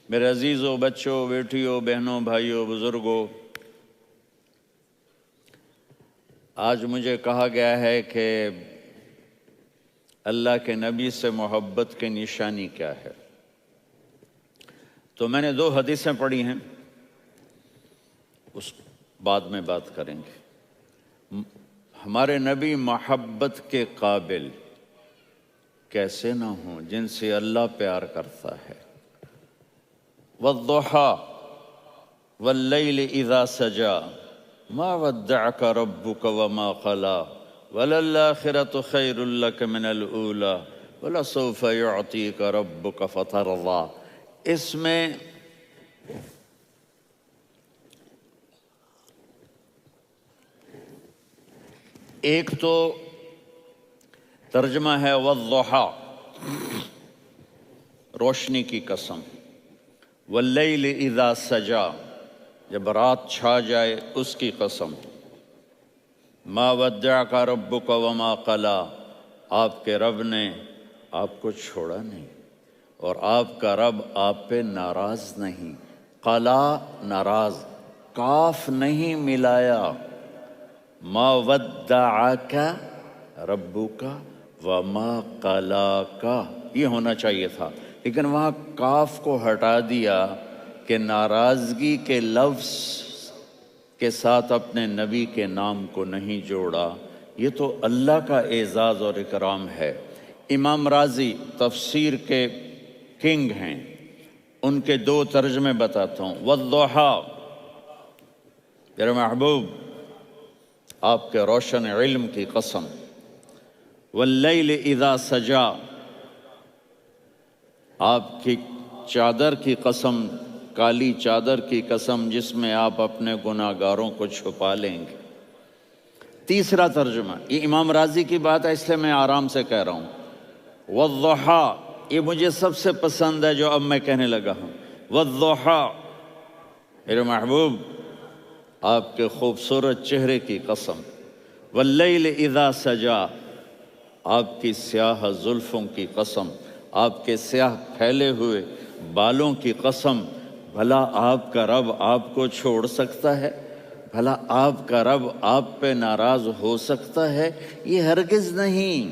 میرے عزیزوں، بچوں، بیٹیوں، بہنوں، بھائیوں، بزرگوں، آج مجھے کہا گیا ہے کہ اللہ کے نبی سے محبت کی نشانی کیا ہے۔ تو میں نے 2 حدیثیں پڑھی ہیں، اس بعد میں بات کریں گے۔ ہمارے نبی محبت کے قابل کیسے نہ ہوں جن سے اللہ پیار کرتا ہے۔ والضحیٰ واللیل اذا سجا ما ودعک ربک وما قلا وللآخرة خیر لک من الأولی ولسوف یعطیک ربک فترضی۔ اس میں ایک تو ترجمہ ہے والضحیٰ، روشنی کی قسم، واللیل اذا سجا، جب رات چھا جائے اس کی قسم، ما ودعک ربک وما قلا، آپ کے رب نے آپ کو چھوڑا نہیں اور آپ کا رب آپ پہ ناراض نہیں۔ قلا ناراض، کاف نہیں ملایا۔ ما ودعک ربک وما قلاک، یہ ہونا چاہیے تھا، لیکن وہاں کاف کو ہٹا دیا کہ ناراضگی کے لفظ کے ساتھ اپنے نبی کے نام کو نہیں جوڑا۔ یہ تو اللہ کا اعزاز اور اکرام ہے۔ امام رازی تفسیر کے کنگ ہیں، ان کے 2 ترجمے بتاتا ہوں۔ والضحیٰ، میرے محبوب آپ کے روشن علم کی قسم۔ واللیل اذا سجا، آپ کی چادر کی قسم، کالی چادر کی قسم جس میں آپ اپنے گناہ گاروں کو چھپا لیں گے۔ تیسرا ترجمہ، یہ امام رازی کی بات ہے اس لیے میں آرام سے کہہ رہا ہوں۔ والضحیٰ، یہ مجھے سب سے پسند ہے جو اب میں کہنے لگا ہوں۔ والضحیٰ، میرے محبوب آپ کے خوبصورت چہرے کی قسم۔ واللیل اذا سجا، آپ کی سیاہ زلفوں کی قسم، آپ کے سیاہ پھیلے ہوئے بالوں کی قسم۔ بھلا آپ کا رب آپ کو چھوڑ سکتا ہے؟ بھلا آپ کا رب آپ پہ ناراض ہو سکتا ہے؟ یہ ہرگز نہیں۔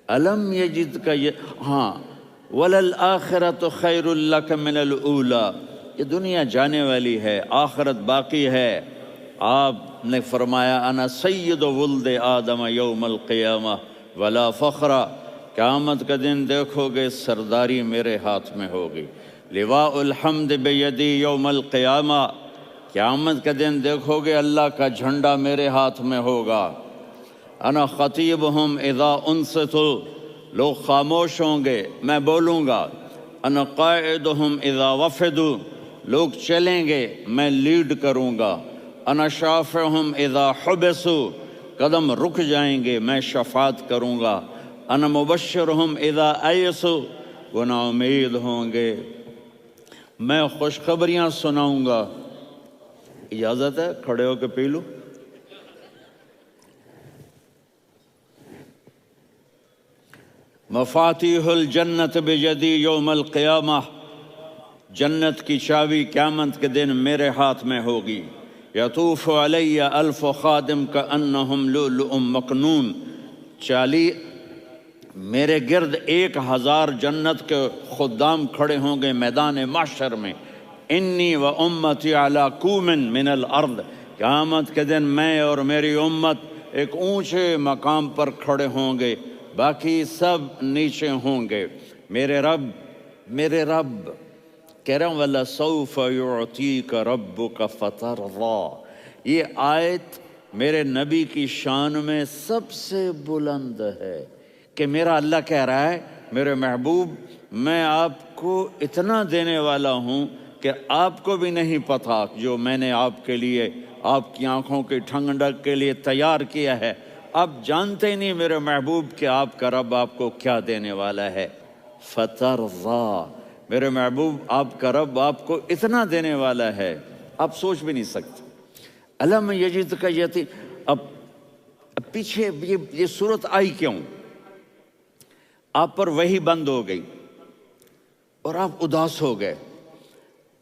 الم یجد کا ہاں، وللآخرۃ خیر لک من الاولی، یہ دنیا جانے والی ہے، آخرت باقی ہے۔ آپ نے فرمایا انا سید ولد آدم یوم القیامہ ولا فخر، قیامت کا دن دیکھو گے سرداری میرے ہاتھ میں ہوگی۔ لواء الحمد بیدی یوم القیامہ، قیامت کا دن دیکھو گے اللہ کا جھنڈا میرے ہاتھ میں ہوگا۔ انا خطیبہم اذا انصتوا، لوگ خاموش ہوں گے میں بولوں گا۔ انا قائدہم اذا وفدوا، لوگ چلیں گے میں لیڈ کروں گا۔ انا شافعہم اذا حبسوا، قدم رک جائیں گے میں شفاعت کروں گا۔ انا مبشرہم اذا ایسوا، وہ نا امید ہوں گے میں خوشخبریاں سناؤں گا۔ اجازت ہے کھڑے ہو کے پی لوں؟ مفاتیح الجنت بیدی یوم القیامہ، جنت کی چابی قیامت کے دن میرے ہاتھ میں ہوگی۔ یطوف علی الف خادم کانہم لؤلؤ مکنون، میرے گرد 1000 جنت کے خدام کھڑے ہوں گے میدان محشر میں۔ انی و امتی علی کوم من الارض، قیامت کے دن میں اور میری امت ایک اونچے مقام پر کھڑے ہوں گے، باقی سب نیچے ہوں گے۔ میرے رب کہہ رہا ہوں وَلَسَوْفَ يُعْطِيكَ رَبُّكَ فَتَرْضَىٰ، یہ آیت میرے نبی کی شان میں سب سے بلند ہے کہ میرا اللہ کہہ رہا ہے میرے محبوب میں آپ کو اتنا دینے والا ہوں کہ آپ کو بھی نہیں پتا جو میں نے آپ کے لیے، آپ کی آنکھوں کی ٹھنڈک کے لیے تیار کیا ہے۔ آپ جانتے ہی نہیں میرے محبوب کہ آپ کا رب آپ کو کیا دینے والا ہے۔ فَتَرْضَىٰ، میرے محبوب آپ کا رب آپ کو اتنا دینے والا ہے آپ سوچ بھی نہیں سکتے۔ الم یجد کا یتی، اب پیچھے یہ صورت آئی کیوں؟ آپ پر وحی بند ہو گئی اور آپ اداس ہو گئے۔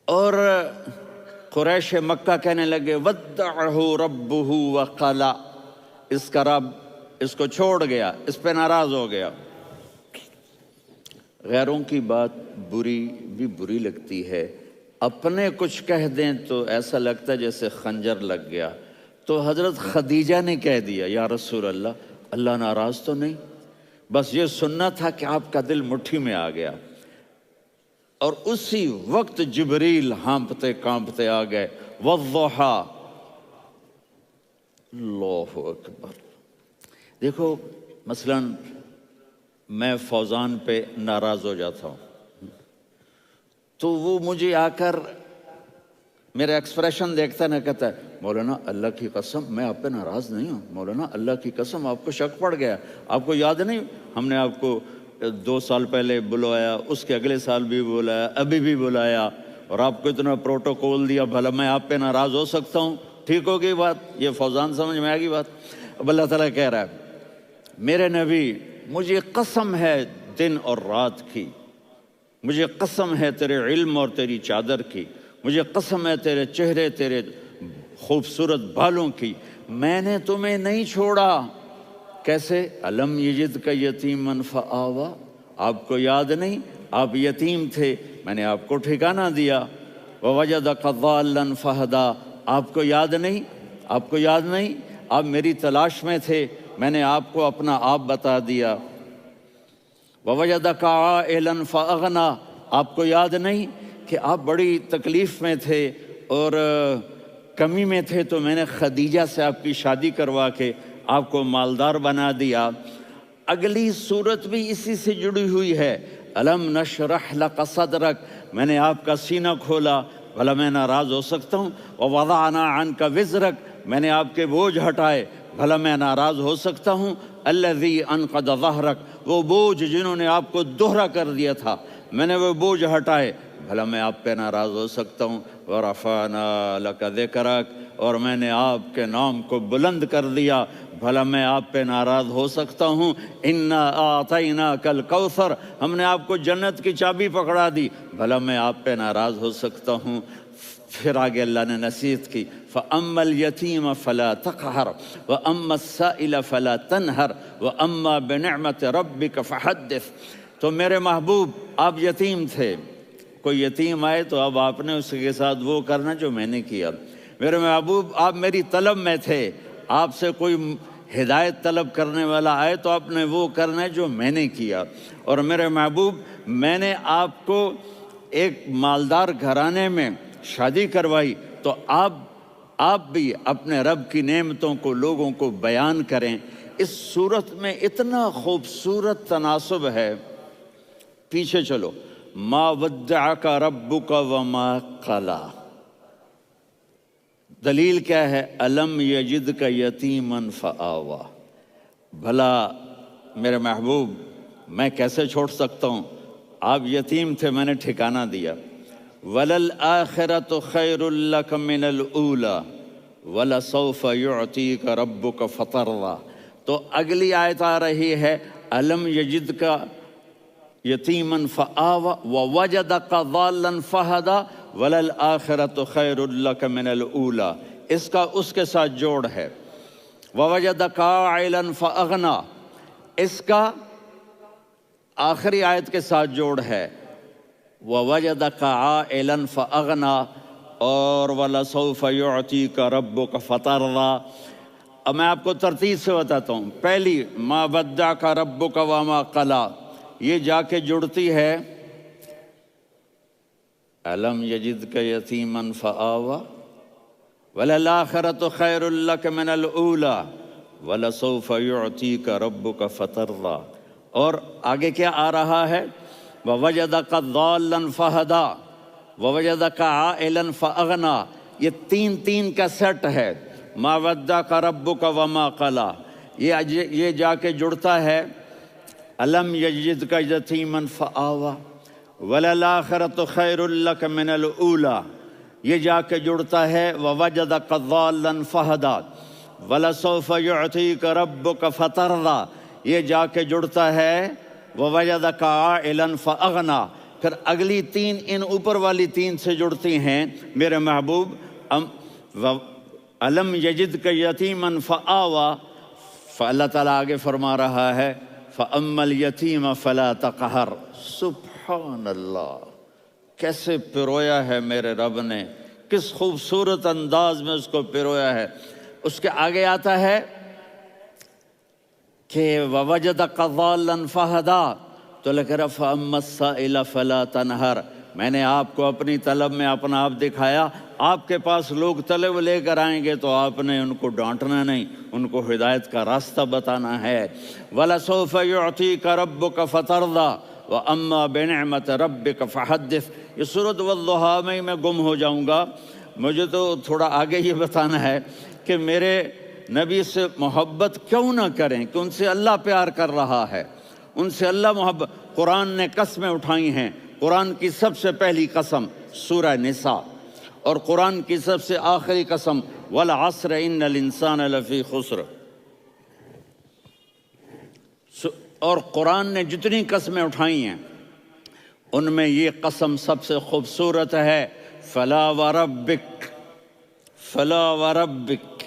اور قریش مکہ کہنے لگے ودعہ ربہ وقلا، اس کا رب اس کو چھوڑ گیا، اس پہ ناراض ہو گیا۔ غیروں کی بات بری لگتی ہے، اپنے کچھ کہہ دیں تو ایسا لگتا ہے جیسے خنجر لگ گیا۔ تو حضرت خدیجہ نے کہہ دیا یا رسول اللہ، اللہ ناراض تو نہیں، بس یہ سننا تھا کہ آپ کا دل مٹھی میں آ گیا۔ اور اسی وقت جبریل ہانپتے کانپتے آ گئے، والضحیٰ، اللہ اکبر۔ دیکھو مثلا میں فوزان پہ ناراض ہو جاتا ہوں تو وہ مجھے آ کر میرا ایکسپریشن دیکھتا ہے، نہ کہتا ہے مولانا اللہ کی قسم میں آپ پہ ناراض نہیں ہوں، مولانا اللہ کی قسم آپ کو شک پڑ گیا، آپ کو یاد نہیں ہم نے آپ کو 2 سال پہلے بلوایا، اس کے اگلے سال بھی بلایا، ابھی بھی بلایا، اور آپ کو اتنا پروٹوکول دیا، بھلا میں آپ پہ ناراض ہو سکتا ہوں؟ ٹھیک ہوگی بات؟ یہ فوزان سمجھ میں آ گئی بات؟ اب اللہ تعالیٰ کہہ رہا ہے میرے نبی مجھے قسم ہے دن اور رات کی، مجھے قسم ہے تیرے علم اور تیری چادر کی، مجھے قسم ہے تیرے چہرے، تیرے خوبصورت بالوں کی، میں نے تمہیں نہیں چھوڑا۔ کیسے؟ الم یجد کا یتیما فآوا، آپ کو یاد نہیں آپ یتیم تھے، میں نے آپ کو ٹھکانہ دیا۔ ووجدک ضالا فہدا، آپ کو یاد نہیں آپ میری تلاش میں تھے، میں نے آپ کو اپنا آپ بتا دیا۔ ووجدک عائلا فاغنا، آپ کو یاد نہیں کہ آپ بڑی تکلیف میں تھے اور کمی میں تھے، تو میں نے خدیجہ سے آپ کی شادی کروا کے آپ کو مالدار بنا دیا۔ اگلی صورت بھی اسی سے جڑی ہوئی ہے، الم نشرح لک صدرک، میں نے آپ کا سینہ کھولا، بھلا میں ناراض ہو سکتا ہوں؟ ووضعنا عنک وزرک، میں نے آپ کے بوجھ ہٹائے، بھلا میں ناراض ہو سکتا ہوں؟ الذی انقض ظہرک، وہ بوجھ جنہوں نے آپ کو دوہرا کر دیا تھا، میں نے وہ بوجھ ہٹائے، بھلا میں آپ پہ ناراض ہو سکتا ہوں؟ ورفعنا لک ذکرک، اور میں نے آپ کے نام کو بلند کر دیا، بھلا میں آپ پہ ناراض ہو سکتا ہوں؟ انا اعطیناک الکوثر، ہم نے آپ کو جنت کی چابی پکڑا دی، بھلا میں آپ پہ ناراض ہو سکتا ہوں؟ پھر آگے اللہ نے نصیحت کی، فَأَمَّا الْيَتِيمَ فَلَا تَقْهَرْ وَأَمَّا السَّائِلَ فَلَا تَنْهَرْ وَأَمَّا بِنِعْمَةِ رَبِّكَ فَحَدِّثْ۔ تو میرے محبوب آپ یتیم تھے، کوئی یتیم آئے تو اب آپ نے اس کے ساتھ وہ کرنا جو میں نے کیا۔ میرے محبوب آپ میری طلب میں تھے، آپ سے کوئی ہدایت طلب کرنے والا آئے تو آپ نے وہ کرنا ہے جو میں نے کیا۔ اور میرے محبوب میں نے آپ کو ایک مالدار گھرانے میں شادی کروائی، تو آپ بھی اپنے رب کی نعمتوں کو لوگوں کو بیان کریں۔ اس صورت میں اتنا خوبصورت تناسب ہے، پیچھے چلو، ما ودعک ربک وما قلی، دلیل کیا ہے؟ الم یجدک یتیما فآوا، بھلا میرے محبوب میں کیسے چھوڑ سکتا ہوں؟ آپ یتیم تھے، میں نے ٹھکانہ دیا۔ وَلَلْآخِرَةُ خَيْرٌ لَكَ مِنَ الْأُولَى وَلَسَوْفَ يُعْطِيكَ رَبُّكَ فَتَرْضَىٰ۔ تو اگلی آیت آ رہی ہے، الم یجدک یتیما فآوا ووجدک ضالا فہدا وَلَلْآخِرَةُ خَيْرٌ لَكَ مِنَ الْأُولَى، اس کا اس کے ساتھ جوڑ ہے۔ وَوَجَدَكَ عَائِلًا فَأَغْنَىٰ، اس کا آخری آیت کے ساتھ جوڑ ہے، وَوَجَدَكَ عَائِلًا فَأَغْنَىٰ اور وَلَسَوْفَ يُعْطِيكَ رَبُّكَ فَتَرْضَىٰ۔ اب میں آپ کو ترتیب سے بتاتا ہوں۔ پہلی مَا وَدَّعَكَ رَبُّكَ وَمَا قَلَىٰ، یہ جا کے جڑتی ہے الم یجدک یتیما فآوا وَلَلْآخِرَةُ خَيْرٌ لَكَ مِنَ الْأُولَىٰ وَلَسَوْفَ يُعْطِيكَ رَبُّكَ فَتَرْضَىٰ۔ اور آگے کیا آ رہا ہے؟ وَوَجَدَكَ ضَالًّا فَہَدَىٰ وَوَجَدَكَ عَائِلًا فَأَغْنَىٰ، یہ تین کا سیٹ ہے۔ مَا وَدَّعَكَ رَبُّكَ وَمَا قَلَىٰ، یہ جا کے جڑتا ہے الم یجدک یتیما فآوا وَلَلْآخِرَةُ خَيْرٌ لَكَ مِنَ الْأُولَىٰ، یہ جا کے جڑتا ہے وَوَجَدَكَ ضَالًّا فَہَدَىٰ وَلَسَوْفَ يُعْطِيكَ رَبُّكَ فَتَرْضَىٰ، یہ جا کے جڑتا ہے وَوَجَدَكَ عَائِلًا فَأَغْنَىٰ، پھر اگلی تین ان اوپر والی تین سے جڑتی ہیں میرے محبوب علم یجد کا یتیمن فآوا، اللہ تعالیٰ آگے فرما رہا ہے فَأَمَّا الْيَتِيمَ فَلَا تَقْهَرْ۔ سبحان اللہ، کیسے پرویا ہے میرے رب نے، کس خوبصورت انداز میں اس کو پرویا ہے۔ اس کے آگے آتا ہے کہ وَوَجَدَكَ ضَالًّا فَهَدَىٰ، تو لکھ رہا فَأَمَّا السَّائِلَ فَلَا تَنْهَرْ، میں نے آپ کو اپنی طلب میں اپنا آپ دکھایا، آپ کے پاس لوگ طلب لے کر آئیں گے تو آپ نے ان کو ڈانٹنا نہیں، ان کو ہدایت کا راستہ بتانا ہے۔ وَلَسَوْفَ يُعْطِيكَ رَبُّكَ فَتَرْضَىٰ وَأَمَّا بِنِعْمَةِ رَبِّكَ فَحَدِّثْ۔ یہ سورۃ والضحیٰ میں گم ہو جاؤں گا، مجھے تو تھوڑا آگے یہ بتانا ہے کہ میرے نبی سے محبت کیوں نہ کریں، کہ ان سے اللہ پیار کر رہا ہے، ان سے اللہ محبت۔ قرآن نے قسمیں اٹھائی ہیں، قرآن کی سب سے پہلی قسم سورہ نساء، اور قرآن کی سب سے آخری قسم والعصر ان الانسان لفی خسر۔ اور قرآن نے جتنی قسمیں اٹھائی ہیں ان میں یہ قسم سب سے خوبصورت ہے، فلا وربک، فلا وربک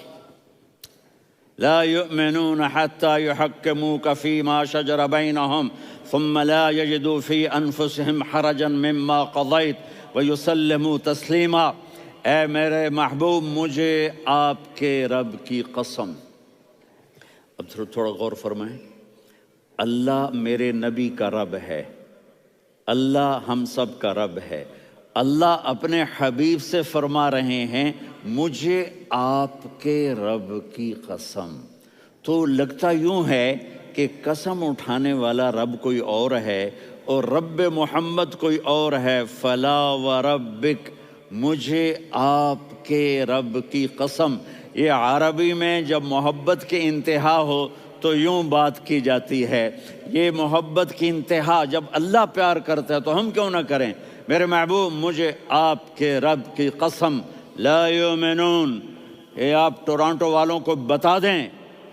لا يؤمنون حتى يحكموك فيما شجر بينهم ثم لا يجدوا في انفسهم حرجا مما قضيت ويسلموا تسلیما۔ اے میرے محبوب، مجھے آپ کے رب کی قسم۔ اب تھوڑا غور فرمائیں، اللہ میرے نبی کا رب ہے، اللہ ہم سب کا رب ہے، اللہ اپنے حبیب سے فرما رہے ہیں مجھے آپ کے رب کی قسم۔ تو لگتا یوں ہے کہ قسم اٹھانے والا رب کوئی اور ہے اور رب محمد کوئی اور ہے۔ فلا وربک، مجھے آپ کے رب کی قسم۔ یہ عربی میں جب محبت کی انتہا ہو تو یوں بات کی جاتی ہے، یہ محبت کی انتہا جب اللہ پیار کرتا ہے تو ہم کیوں نہ کریں۔ میرے محبوب، مجھے آپ کے رب کی قسم، لا یؤمنون، یہ آپ ٹورانٹو والوں کو بتا دیں،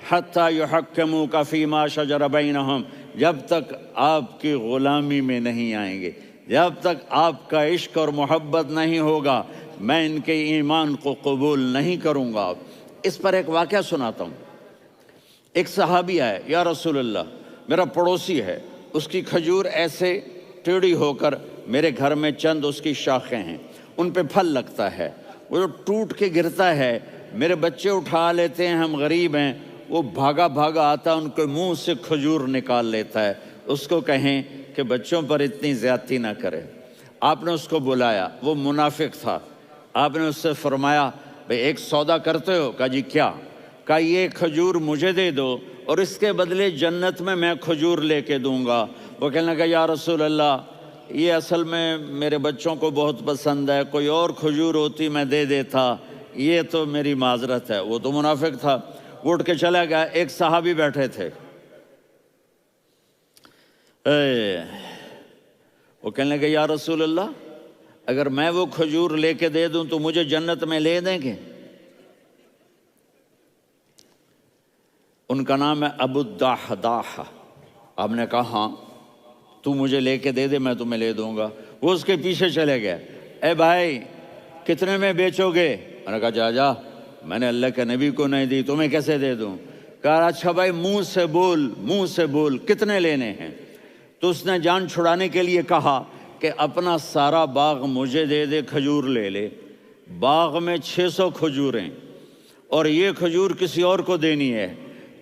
حتی یحکموک فیما شجر بینہم، جب تک آپ کی غلامی میں نہیں آئیں گے، جب تک آپ کا عشق اور محبت نہیں ہوگا، میں ان کے ایمان کو قبول نہیں کروں گا۔ اس پر ایک واقعہ سناتا ہوں۔ ایک صحابی آئے، یا رسول اللہ، میرا پڑوسی ہے، اس کی کھجور ایسے ٹیڑھی ہو کر میرے گھر میں چند اس کی شاخیں ہیں، ان پہ پھل لگتا ہے، وہ جو ٹوٹ کے گرتا ہے، میرے بچے اٹھا لیتے ہیں، ہم غریب ہیں، وہ بھاگا بھاگا آتا ان کے منہ سے کھجور نکال لیتا ہے۔ اس کو کہیں کہ بچوں پر اتنی زیادتی نہ کرے۔ آپ نے اس کو بلایا، وہ منافق تھا، آپ نے اس سے فرمایا بھئی ایک سودا کرتے ہو؟ کہا جی کیا؟ کہا یہ کھجور مجھے دے دو اور اس کے بدلے جنت میں کھجور لے کے دوں گا۔ وہ کہنے لگا یا رسول اللہ، یہ اصل میں میرے بچوں کو بہت پسند ہے، کوئی اور کھجور ہوتی میں دے دیتا، یہ تو میری معذرت ہے۔ وہ تو منافق تھا، وہ اٹھ کے چلا گیا۔ ایک صحابی بیٹھے تھے، وہ کہنے لگے یا رسول اللہ، اگر میں وہ کھجور لے کے دے دوں تو مجھے جنت میں لے دیں گے؟ ان کا نام ہے ابو الدحداح۔ آپ نے کہا ہاں، تو مجھے لے کے دے دے، میں تمہیں لے دوں گا۔ وہ اس کے پیچھے چلے گئے، اے بھائی کتنے میں بیچو گے؟ میں نے کہا جا جا، میں نے اللہ کے نبی کو نہیں دی، تمہیں کیسے دے دوں؟ کہا اچھا بھائی منہ سے بول، منہ سے بول، کتنے لینے ہیں؟ تو اس نے جان چھڑانے کے لیے کہا کہ اپنا سارا باغ مجھے دے دے، کھجور لے لے۔ باغ میں 600 کھجوریں اور یہ کھجور کسی اور کو دینی ہے۔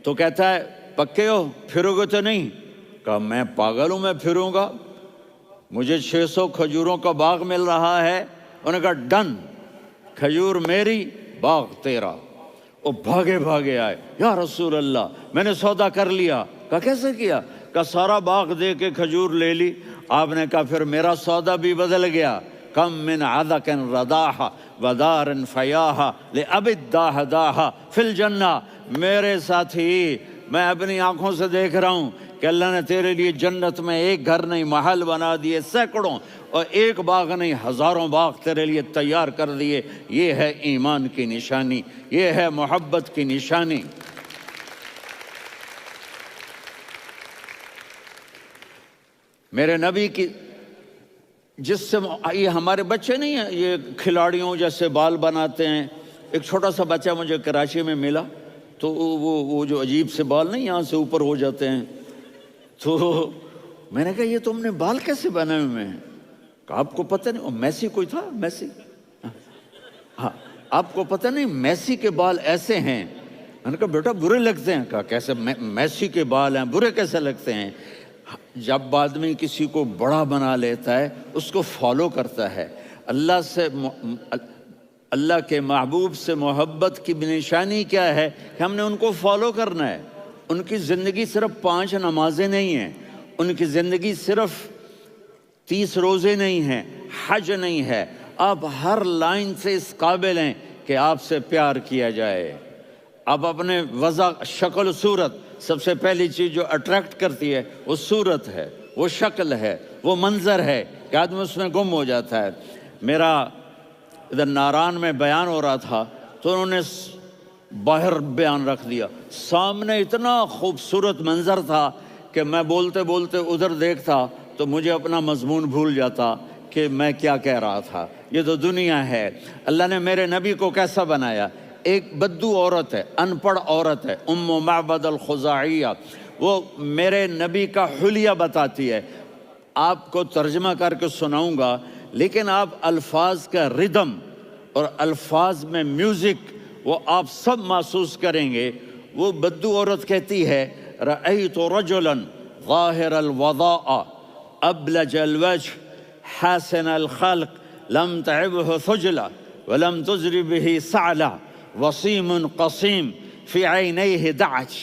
تو کہتا ہے پکے ہو، پھرو گے تو نہیں؟ کہا میں پاگل ہوں، میں پھروں گا؟ مجھے 600 کھجوروں کا باغ مل رہا ہے۔ انہوں نے کہا ڈن، کھجور میری، باغ تیرا۔ وہ بھاگے بھاگے آئے، یا رسول اللہ میں نے سودا کر لیا۔ کہا کیسے کیا؟ کہا سارا باغ دے کے کھجور لے لی۔ آپ نے کہا پھر میرا سودا بھی بدل گیا۔ کم من عدق رداح ودار فیاح لأب الدحداح فی الجنہ۔ میرے ساتھی، میں اپنی آنکھوں سے دیکھ رہا ہوں کہ اللہ نے تیرے لیے جنت میں ایک گھر نہیں محل بنا دیے، سینکڑوں، اور ایک باغ نہیں ہزاروں باغ تیرے لیے تیار کر دیے۔ یہ ہے ایمان کی نشانی، یہ ہے محبت کی نشانی۔ میرے نبی کی جس سے یہ ہمارے بچے نہیں ہیں، یہ کھلاڑیوں جیسے بال بناتے ہیں. ایک چھوٹا سا بچہ مجھے کراچی میں ملا، تو وہ جو عجیب سے بال نہیں یہاں سے اوپر ہو جاتے ہیں، تو میں نے کہا یہ تم نے بال کیسے بنائے ہوئے ہیں؟ کہا آپ کو پتہ نہیں، میسی کوئی تھا، میسی، ہاں آپ کو پتہ نہیں میسی کے بال ایسے ہیں؟ میں نے کہا بیٹا برے لگتے ہیں. کہا کیسے؟ میسی کے بال ہیں برے کیسے لگتے ہیں؟ جب آدمی کسی کو بڑا بنا لیتا ہے اس کو فالو کرتا ہے. اللہ کے محبوب سے محبت کی نشانی کیا ہے کہ ہم نے ان کو فالو کرنا ہے. ان کی زندگی صرف 5 نمازیں نہیں ہیں، ان کی زندگی صرف 30 روزے نہیں ہیں، حج نہیں ہے. آپ ہر لائن سے اس قابل ہیں کہ آپ سے پیار کیا جائے. آپ اپنے وضع، شکل و صورت، سب سے پہلی چیز جو اٹریکٹ کرتی ہے وہ صورت ہے، وہ شکل ہے، وہ منظر ہے کہ آدمی اس میں گم ہو جاتا ہے. میرا ادھر ناران میں بیان ہو رہا تھا تو انہوں نے باہر بیان رکھ دیا، سامنے اتنا خوبصورت منظر تھا کہ میں بولتے بولتے ادھر دیکھتا تو مجھے اپنا مضمون بھول جاتا کہ میں کیا کہہ رہا تھا. یہ تو دنیا ہے. اللہ نے میرے نبی کو کیسا بنایا؟ ایک بدو عورت ہے، ان پڑھ عورت ہے، ام معبد الخزاعیہ، وہ میرے نبی کا حلیہ بتاتی ہے. آپ کو ترجمہ کر کے سناؤں گا، لیکن آپ الفاظ کا ردم اور الفاظ میں میوزک وہ آپ سب محسوس کریں گے. وہ بدو عورت کہتی ہے رأیت رجلا ظاہر الوضاء ابلج الوجه حسن الخلق لم تعبه ثجلة ولم تزر به سعلة وصيم قصيم في عينيه دعج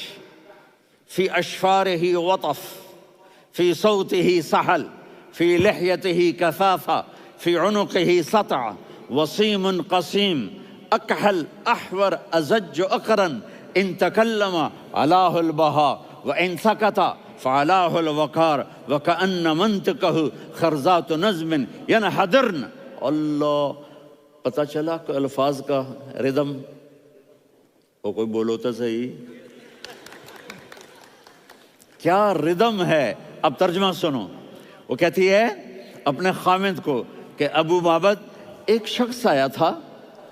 في أشفاره وطف في صوته سحل في لحيته كثافة في عنقه سطع وصيم قصيم أكحل أحور أزج أقرن إن تكلم علاه البهاء وإن سكت فعلاه الوقار وكأن منطقه خرزات نظم ينحدرن. اللہ، پتہ چلا کہ الفاظ کا ردم. وہ کوئی بولو تو صحیح، کیا ردم ہے. اب ترجمہ سنو. وہ کہتی ہے اپنے خامد کو کہ ابو معبد، ایک شخص آیا تھا،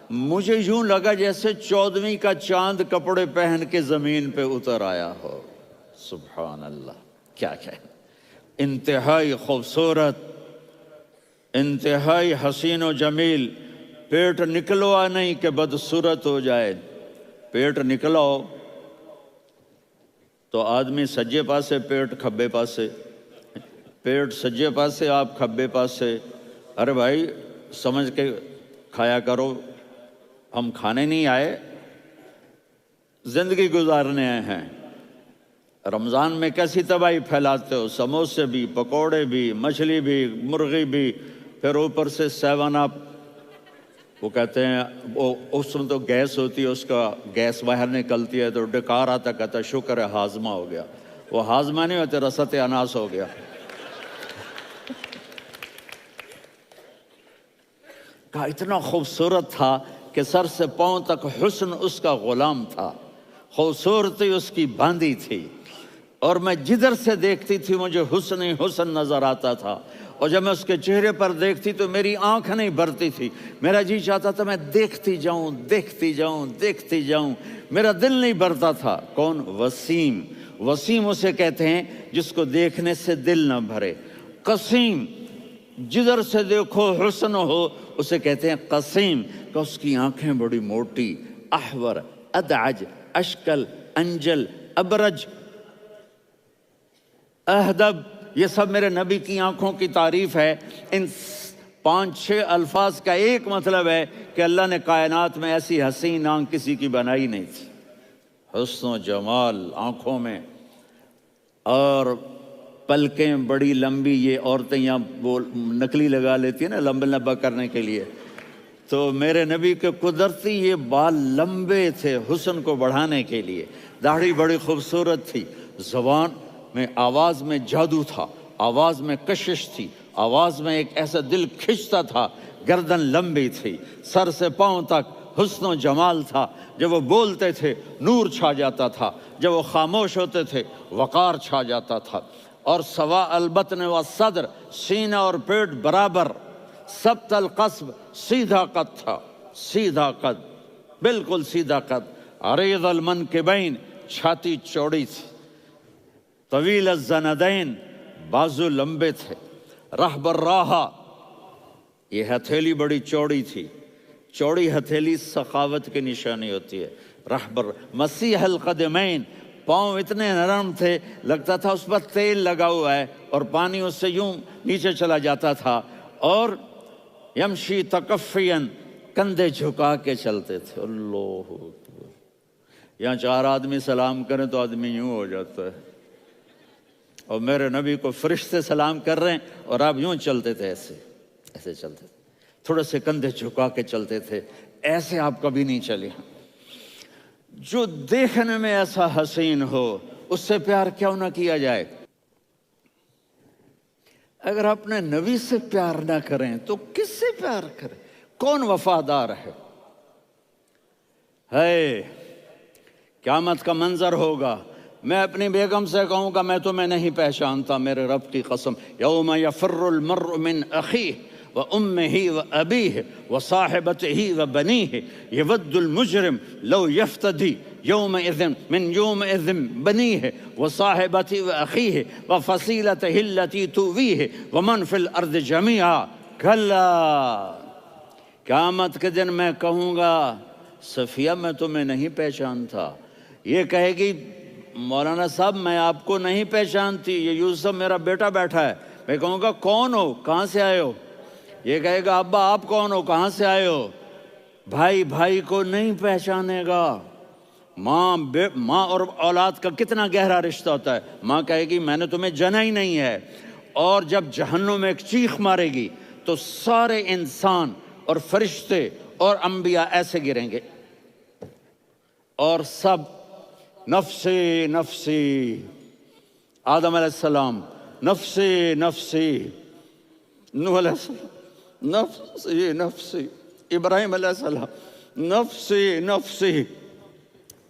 مجھے یوں لگا جیسے 14ویں کا چاند کپڑے پہن کے زمین پہ اتر آیا ہو. سبحان اللہ، کیا کہے. انتہائی خوبصورت، انتہائی حسین و جمیل. پیٹ نکلوا نہیں کہ بدصورت ہو جائے. پیٹ نکلاؤ تو آدمی سجے پاسے پیٹ کھبے پاسے، پیٹ سجے پاسے آپ کھبے پاسے. ارے بھائی سمجھ کے کھایا کرو، ہم کھانے نہیں آئے، زندگی گزارنے آئے ہیں. رمضان میں کیسی تباہی پھیلاتے ہو، سموسے بھی، پکوڑے بھی، مچھلی بھی، مرغی بھی، پھر اوپر سے 7 اپ. وہ کہتے ہیں وہ اس میں تو گیس ہوتی ہے، اس کا گیس باہر نکلتی ہے تو ڈکار آتا، کہتا شکر ہے ہاضمہ ہو گیا. وہ ہاضمہ نہیں ہوتے، رسط اناس ہو گیا. کہا اتنا خوبصورت تھا کہ سر سے پاؤں تک حسن اس کا غلام تھا، خوبصورتی اس کی باندھی تھی، اور میں جدھر سے دیکھتی تھی مجھے حسن ہی حسن نظر آتا تھا. اور جب میں اس کے چہرے پر دیکھتی تو میری آنکھ نہیں بھرتی تھی، میرا جی چاہتا تھا میں دیکھتی جاؤں دیکھتی جاؤں دیکھتی جاؤں، میرا دل نہیں بھرتا تھا. کون؟ وسیم. وسیم اسے کہتے ہیں جس کو دیکھنے سے دل نہ بھرے. قسیم، جدھر سے دیکھو حسن ہو، اسے کہتے ہیں قسیم، کہ اس کی آنکھیں بڑی موٹی. احور، ادعج، اشکل، انجل، ابرج، اہدب، یہ سب میرے نبی کی آنکھوں کی تعریف ہے. ان 5-6 الفاظ کا ایک مطلب ہے کہ اللہ نے کائنات میں ایسی حسین آنکھ کسی کی بنائی نہیں تھی. حسن و جمال آنکھوں میں، اور پلکیں بڑی لمبی. یہ عورتیں یہاں نکلی لگا لیتی ہیں نا لمبا لمبا کرنے کے لیے، تو میرے نبی کے قدرتی یہ بال لمبے تھے حسن کو بڑھانے کے لیے. داڑھی بڑی خوبصورت تھی. زبان میں، آواز میں جادو تھا، آواز میں کشش تھی، آواز میں ایک ایسا دل کھنچتا تھا. گردن لمبی تھی، سر سے پاؤں تک حسن و جمال تھا. جب وہ بولتے تھے نور چھا جاتا تھا، جب وہ خاموش ہوتے تھے وقار چھا جاتا تھا. اور سوا البطن و صدر، سینہ اور پیٹ برابر، سبت القصب، سیدھا قد تھا، سیدھا قد، بالکل سیدھا قد، عریض المنکبین، چھاتی چوڑی تھی، طویل الزندین، بازو لمبے تھے، رحب الراحہ، یہ ہتھیلی بڑی چوڑی تھی، چوڑی ہتھیلی سخاوت کی نشانی ہوتی ہے، رحب مسیح القدمین، پاؤں اتنے نرم تھے لگتا تھا اس پر تیل لگا ہوا ہے اور پانی اس سے یوں نیچے چلا جاتا تھا، اور یمشی تکفین، کندھے جھکا کے چلتے تھے، اللہ اکبر، یہاں 4 آدمی سلام کریں تو آدمی یوں ہو جاتا ہے، اور میرے نبی کو فرشتے سلام کر رہے ہیں اور آپ یوں چلتے تھے، ایسے چلتے تھے، تھوڑے سے کندھے جھکا کے چلتے تھے، ایسے آپ کبھی نہیں چلے۔ جو دیکھنے میں ایسا حسین ہو اس سے پیار کیوں نہ کیا جائے؟ اگر اپنے نبی سے پیار نہ کریں تو کس سے پیار کریں؟ کون وفادار ہے؟ قیامت کا منظر ہوگا، میں اپنی بیگم سے کہوں گا میں تمہیں نہیں پہچانتا، میرے رب کی قسم، یوم یفر المرء من اخیہ وامہ وابیہ وصاحبتہ وبنیہ یود المجرم لو یفتدی یومئذ من یومئذ بنیہ وصاحبتہ واخیہ وفصیلتہ التی تؤویہ ومن فی الارض جمیعا، کلا، قیامت کے دن میں کہوں گا صفیہ میں تمہیں نہیں پہچانتا، یہ کہے گی مولانا صاحب میں آپ کو نہیں پہچانتی، یہ یوسف میرا بیٹا بیٹھا ہے، میں کہوں گا کون ہو، کہاں سے آئے ہو؟ یہ کہے گا ابا آپ کون ہو، کہاں سے آئے ہو؟ بھائی بھائی کو نہیں پہچانے گا۔ ماں اور اولاد کا کتنا گہرا رشتہ ہوتا ہے، ماں کہے گی میں نے تمہیں جنا ہی نہیں ہے، اور جب جہنم میں ایک چیخ مارے گی تو سارے انسان اور فرشتے اور انبیاء ایسے گریں گے، اور سب نفسی نفسی، آدم علیہ السلام نفسی نفسی، نوح علیہ السلام نفسی نفسی، ابراہیم علیہ السلام نفسی نفسی،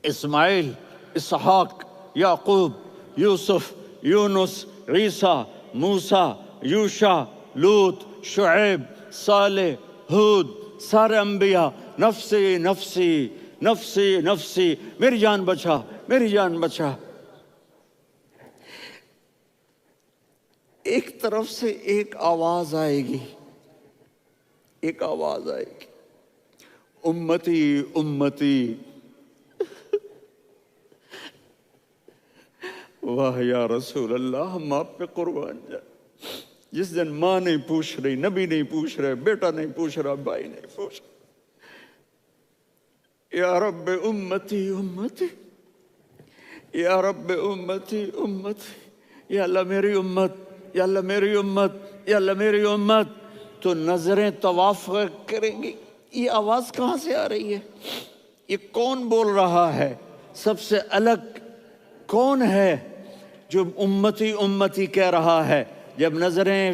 اسماعیل، اسحاق، یعقوب، یوسف، یونس، عیسیٰ، موسیٰ، یوشع، لوط، شعیب، صالح، ہود، سارے انبیاء نفسی نفسی نفسی نفسی، میری جان بچا، میری جان بچا۔ ایک طرف سے ایک آواز آئے گی، ایک آواز آئے گی، امتی امتی، واہ یا رسول اللہ، ہم آپ پہ قربان جائیں۔ جس دن ماں نہیں پوچھ رہی، نبی نہیں پوچھ رہے، بیٹا نہیں پوچھ رہا، بھائی نہیں پوچھ رہا، یا رب امتی امتی، یا رب امتی امتی، یا اللہ میری امت، یا اللہ میری امت، یا اللہ میری امت، تو نظریں طواف کریں گی، یہ آواز کہاں سے آ رہی ہے؟ یہ کون بول رہا ہے؟ سب سے الگ کون ہے جو امتی امتی کہہ رہا ہے؟ جب نظریں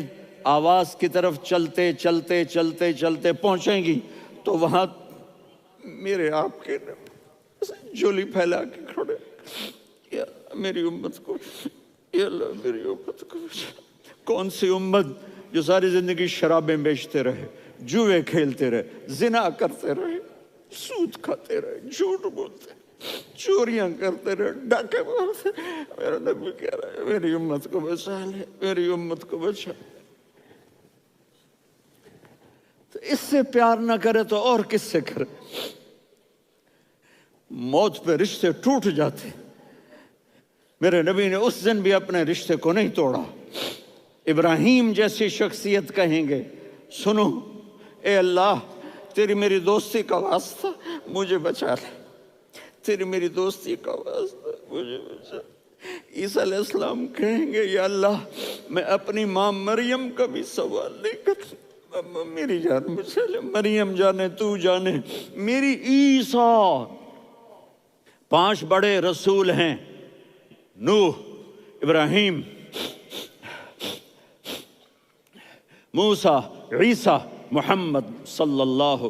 آواز کی طرف چلتے چلتے چلتے چلتے پہنچیں گی تو وہاں میرے آپ کے جولی پھیلا کے کھڑے، یا میری امت کو، یا اللہ میری امت کو۔ کون سی امت جو ساری زندگی شرابیں بیچتے رہے، جوئے کھیلتے رہے، زنا کرتے رہے، سود کھاتے رہے، جھوٹ بولتے، چوریاں کرتے رہے، ڈاکے مارتے، میرا نبی کہہ رہا ہے میری امت کو بچا لے، میری امت کو بچا۔ تو اس سے پیار نہ کرے تو اور کس سے کرے؟ موت پہ رشتے ٹوٹ جاتے، میرے نبی نے اس دن بھی اپنے رشتے کو نہیں توڑا۔ ابراہیم جیسی شخصیت کہیں گے سنو اے اللہ تیری میری دوستی کا واسطہ مجھے بچا لے، تیری میری دوستی کا واسطہ مجھے بچا۔ عیسیٰ علیہ السلام کہیں گے یا اللہ میں اپنی ماں مریم کا بھی سوال نہیں کرتا، میری جان بچا لے، مریم جانے تو جانے، میری عیسیٰ۔ 5 بڑے رسول ہیں، نوح، ابراہیم، موسیٰ، عیسیٰ، محمد صلی اللہ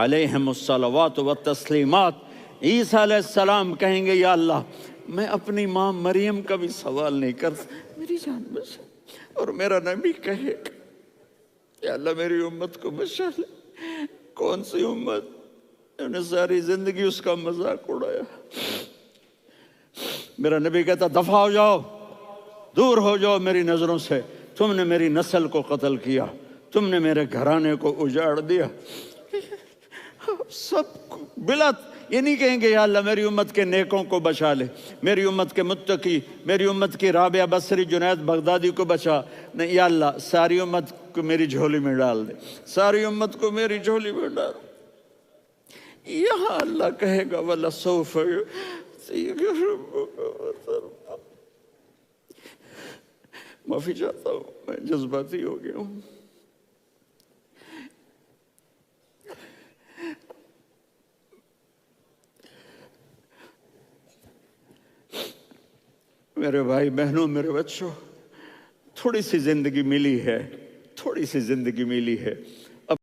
علیہ الصلوات والتسلیمات۔ عیسیٰ علیہ السلام کہیں گے یا اللہ میں اپنی ماں مریم کا بھی سوال نہیں کرتا، میری جان بچا۔ اور میرا نبی کہے یا اللہ میری امت کو بچا لے۔ کون سی امت؟ انہوں نے ساری زندگی اس کا مذاق اڑایا۔ میرا نبی کہتا دفع ہو جاؤ، دور ہو جاؤ میری نظروں سے، تم نے میری نسل کو قتل کیا، تم نے میرے گھرانے کو اجاڑ دیا۔ سب بلا یہ نہیں کہیں گے یا اللہ میری امت کے نیکوں کو بچا لے، میری امت کے متقی، میری امت کی رابعہ بصری جنید بغدادی کو بچا، نہیں یا اللہ ساری امت کو میری جھولی میں ڈال دے، ساری امت کو میری جھولی میں ڈال۔ یہاں اللہ کہے گا وَلَسَوْفَ يُعْطِيكَ رَبُّكَ فَتَرْضَىٰ۔ معافی چاہتا ہوں، میں جذباتی ہو گیا ہوں۔ میرے بھائی بہنوں، میرے بچوں، تھوڑی سی زندگی ملی ہے، تھوڑی سی زندگی ملی ہے۔